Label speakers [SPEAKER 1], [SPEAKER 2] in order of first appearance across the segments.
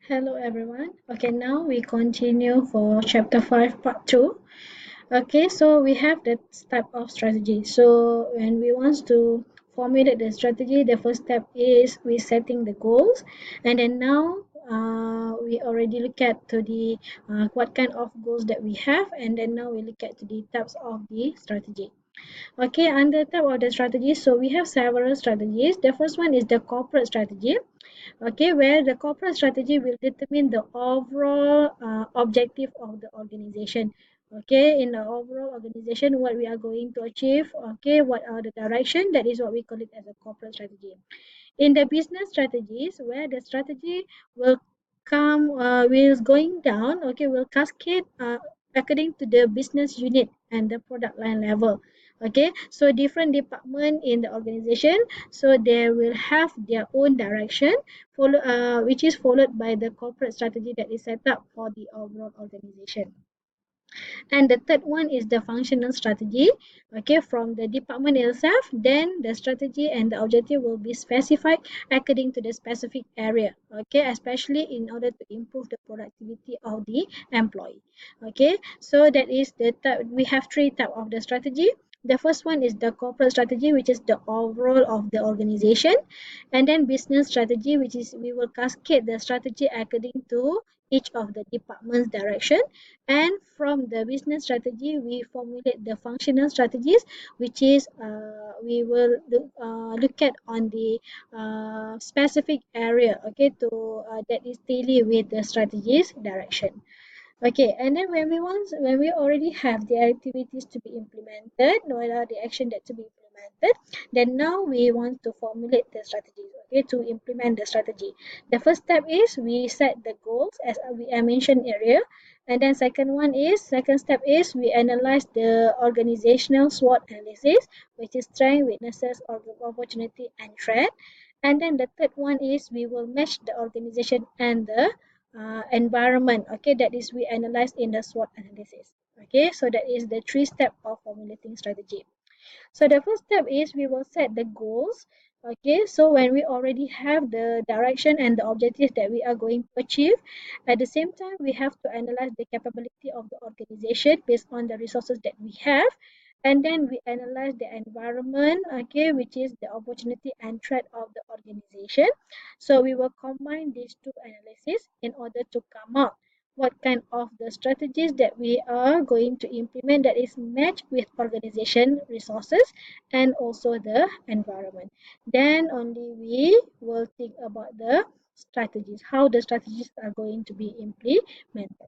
[SPEAKER 1] Hello everyone. Okay, now we continue for chapter 5 part 2. Okay, so we have the type of strategy. So when we want to formulate the strategy, the first step is we setting the goals, and then now we already look at to the what kind of goals that we have, and then now we look at to the types of the strategy. Okay, under type of the strategy, so we have several strategies. The first one is the corporate strategy. Okay, where the corporate strategy will determine the overall objective of the organization. Okay, in the overall organization, what we are going to achieve. Okay, what are the direction? That is what we call it as a corporate strategy. In the business strategies, where the strategy will will going down. Okay, will cascade according to the business unit and the product line level. Okay, so different department in the organization, so they will have their own direction which is followed by the corporate strategy that is set up for the overall organization. And the third one is the functional strategy. Okay, from the department itself, then the strategy and the objective will be specified according to the specific area. Okay, especially in order to improve the productivity of the employee. Okay, so that is the we have three type of the strategy. The first one is the corporate strategy, which is the overall of the organization, and then business strategy, which is we will cascade the strategy according to each of the department's direction, and from the business strategy we formulate the functional strategies, which is we will look at on the specific area, okay, to that is daily with the strategies direction. Okay, and then when we already have the activities to be implemented, what are the action that to be implemented, then now we want to formulate the strategies, okay, to implement the strategy. The first step is we set the goals as I mentioned earlier, and then second step is we analyze the organizational SWOT analysis, which is strength, weaknesses, or opportunity and threat. And then the third one is we will match the organization and the environment. Okay, that is we analyze in the SWOT analysis. Okay, so that is the three step of formulating strategy. So the first step is we will set the goals. Okay, so when we already have the direction and the objectives that we are going to achieve, at the same time we have to analyze the capability of the organization based on the resources that we have, and then we analyze the environment, okay, which is the opportunity and threat of the organization. So we will combine these two analyses in order to come out what kind of the strategies that we are going to implement that is matched with organization resources and also the environment. Then only we will think about the strategies, how the strategies are going to be implemented.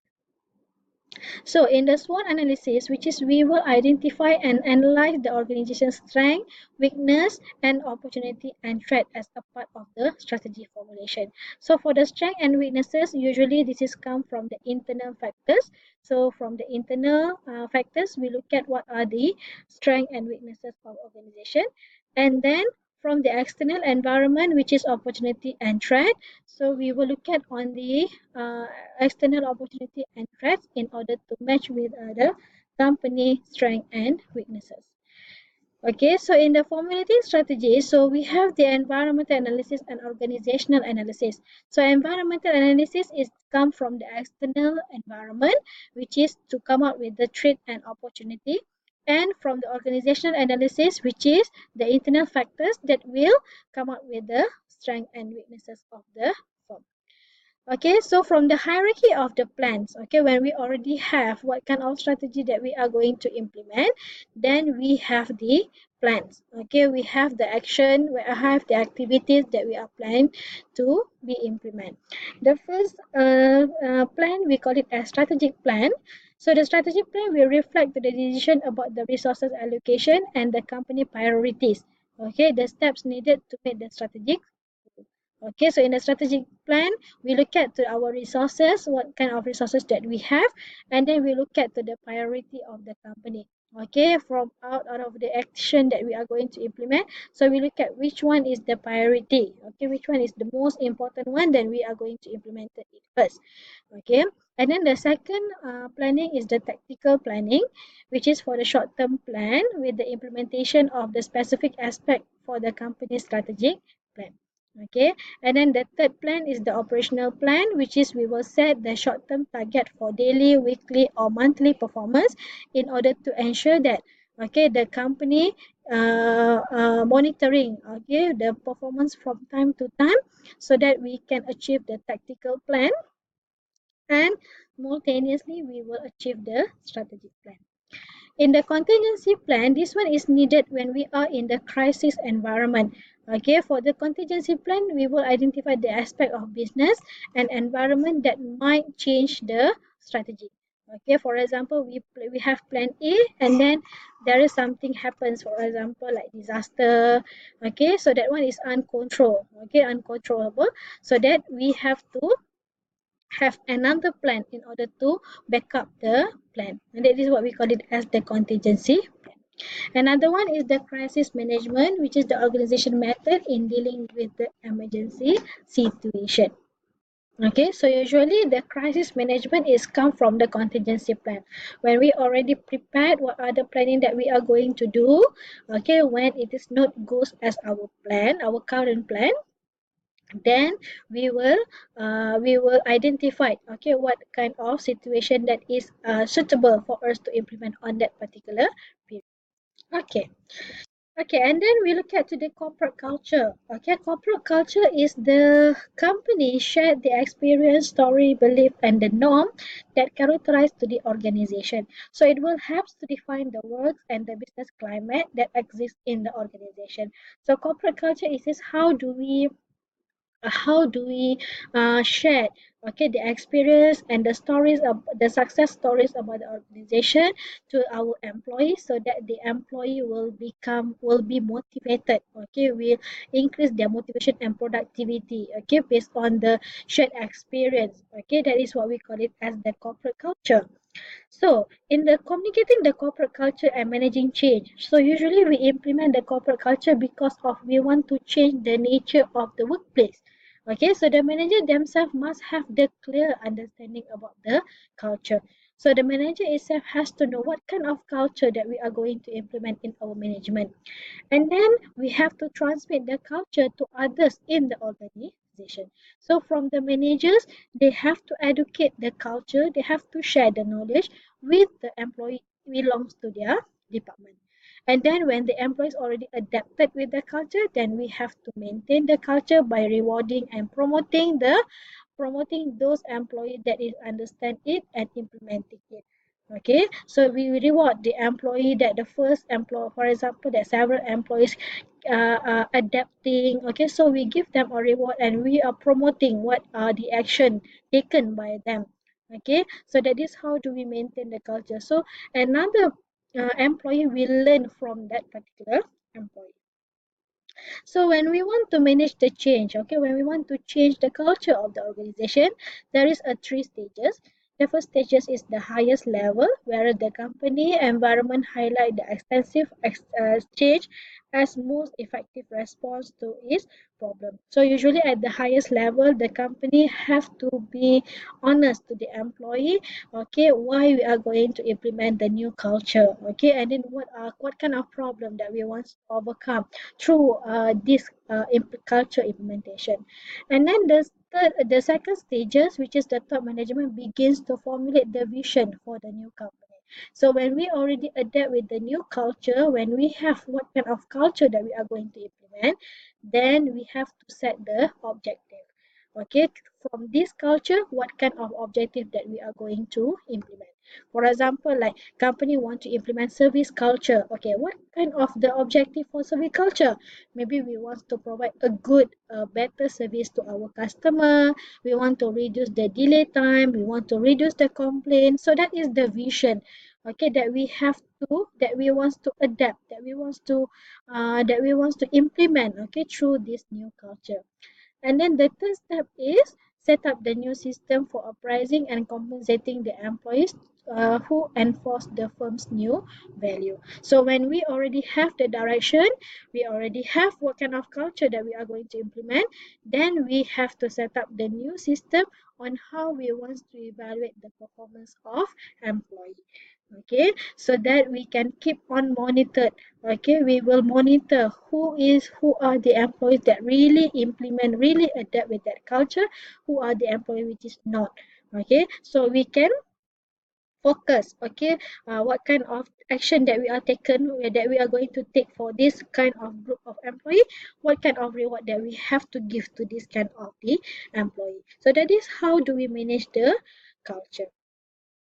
[SPEAKER 1] So in the SWOT analysis, which is we will identify and analyze the organization's strength, weakness, and opportunity and threat as a part of the strategy formulation. So for the strength and weaknesses, usually this is come from the internal factors. So from the internal factors, we look at what are the strength and weaknesses of organization, and then from the external environment, which is opportunity and threat. So we will look at on the external opportunity and threats in order to match with the company strength and weaknesses. Okay, so in the formulating strategy, so we have the environmental analysis and organizational analysis. So environmental analysis is come from the external environment, which is to come up with the threat and opportunity, and from the organizational analysis, which is the internal factors that will come up with the strength and weaknesses of the firm. Okay, so from the hierarchy of the plans, okay, when we already have what kind of strategy that we are going to implement, then we have the plans. Okay, we have the action, we have the activities that we are planning to be implemented. The first plan, we call it a strategic plan. So the strategic plan will reflect the decision about the resources allocation and the company priorities. Okay, the steps needed to make the strategic. Okay, so in the strategic plan, we look at to our resources, what kind of resources that we have, and then we look at to the priority of the company. Okay, from out of the action that we are going to implement, so we look at which one is the priority. Okay, which one is the most important one, then we are going to implement it first. Okay, and then the second planning is the tactical planning, which is for the short-term plan with the implementation of the specific aspect for the company strategic plan. Okay, and then the third plan is the operational plan, which is we will set the short-term target for daily, weekly, or monthly performance in order to ensure that okay the company monitoring okay the performance from time to time so that we can achieve the tactical plan and simultaneously we will achieve the strategic plan. In the contingency plan, this one is needed when we are in the crisis environment. Okay, for the contingency plan, we will identify the aspect of business and environment that might change the strategy. Okay, for example, we have plan A and then there is something happens, for example, like disaster. Okay, so that one is uncontrolled. Okay, uncontrollable. So that we have to have another plan in order to back up the plan. And that is what we call it as the contingency. Another one is the crisis management, which is the organization method in dealing with the emergency situation. Okay, so usually the crisis management is come from the contingency plan. When we already prepared what are the planning that we are going to do, okay, when it is not goes as our plan, our current plan, then we will identify okay what kind of situation that is suitable for us to implement on that particular period. Okay. Okay, and then we look at to the corporate culture. Okay, corporate culture is the company share the experience, story, belief, and the norm that characterize to the organization. So it will help to define the work and the business climate that exists in the organization. So corporate culture is how do we share okay the experience and the stories of the success stories about the organization to our employees so that the employee will be motivated okay will increase their motivation and productivity okay based on the shared experience okay that is what we call it as the corporate culture. So, in the communicating the corporate culture and managing change, so usually we implement the corporate culture because of we want to change the nature of the workplace. Okay, so the manager themselves must have the clear understanding about the culture. So the manager itself has to know what kind of culture that we are going to implement in our management. And then we have to transmit the culture to others in the organization. So from the managers, they have to educate the culture, they have to share the knowledge with the employee belongs to their department. And then when the employees already adapted with the culture, then we have to maintain the culture by rewarding and promoting those employees that is understand it and implementing it. Okay, so we reward the employee that the first employee, for example, that several employees adapting. Okay, so we give them a reward and we are promoting what are the action taken by them. Okay, so that is how do we maintain the culture. So another employee will learn from that particular employee. So when we want to manage the change, okay, when we want to change the culture of the organization, there is a three stages. The first stages is the highest level, where the company environment highlight the extensive change as most effective response to its problem. So usually at the highest level, the company have to be honest to the employee, okay, why we are going to implement the new culture, okay, and then what kind of problem that we want to overcome through this culture implementation. And then the second stages, which is the top management, begins to formulate the vision for the new company. So when we already adapt with the new culture, when we have what kind of culture that we are going to implement, then we have to set the objective. Okay, from this culture, what kind of objective that we are going to implement. For example, like company want to implement service culture. Okay, what kind of the objective for service culture? Maybe we want to provide a good, better service to our customer. We want to reduce the delay time. We want to reduce the complaint. So that is the vision. Okay, that we have to, that we want to adapt, that we want to implement. Okay, through this new culture. And then the third step is set up the new system for appraising and compensating the employees who enforce the firm's new value. So when we already have the direction, we already have what kind of culture that we are going to implement, then we have to set up the new system on how we want to evaluate the performance of employee. Okay, so that we can keep on monitored. Okay, we will monitor who are the employees that really implement, really adapt with that culture, who are the employees which is not. Okay, so we can focus. Okay, what kind of action that we are taken, that we are going to take for this kind of group of employee, what kind of reward that we have to give to this kind of the employee. So that is how do we manage the culture.